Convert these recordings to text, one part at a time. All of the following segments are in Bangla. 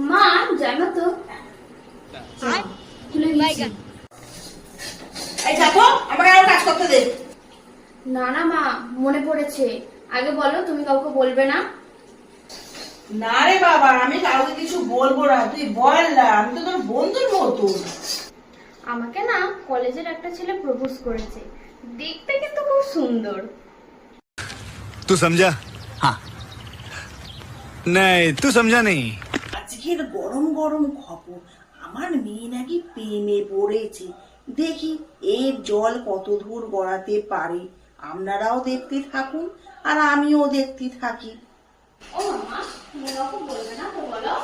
মা জানো তো ভুলে গেছি। এই দেখো আমাকে আরো কাজ করতে দে। না না মা, মনে পড়েছে। আগে বলো, তুমি কাউকে বলবে না? না রে বাবা, আমি কাউকে কিছু বলবো না, তুই বল না, আমি তো তোর বন্ধুর মতো। আমাকে না কলেজের একটা ছেলে প্রপোজ করেছে, দেখতে কিন্তু খুব সুন্দর। तू समझा? हाँ नहीं तू समझा नहीं। আজকের গরম গরম খবর, আমার মেয়ে নাকি প্রেমে পড়েছে। দেখি এর জল কত দূর গড়াতে পারে। আপনারাও দেখতে থাকুন আর আমিও দেখতে থাকি। ও মামা, তুমি কাউকে বলবে না তো বলো।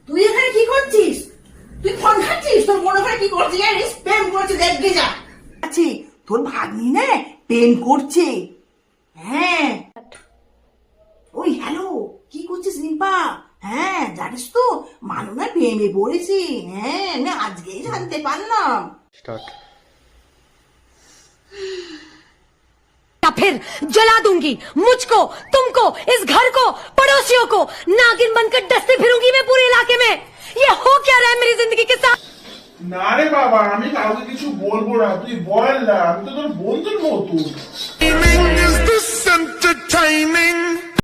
তুই এখানে কি করছিস? তুই ফোন খাচ্ছিস? তোর মনে হয় কি করছিস জানিস? প্রেম করছে, দেখবি যা। আচ্ছা, তোর ভাগ্নি না প্রেম করছে। হ্যাঁ। ওই হ্যালো, কি করছিস রিম্পা? হ্যাঁ জানিস তো, মানু না প্রেমে পড়েছি। হ্যাঁ, না আজকেই জানতে পারলাম। या फिर जला दूंगी मुझको, तुमको, इस घर को, पड़ोसियों को नागिन बनकर डसते फिरूंगी मैं पूरे इलाके में। ये हो क्या रहा है मेरी जिंदगी के साथ? না রে বাবা, আমি কাউকে কিছু বলবো না, তুই বল না, আমি তো তোর বন্ধুর মতো। Is this entertaining?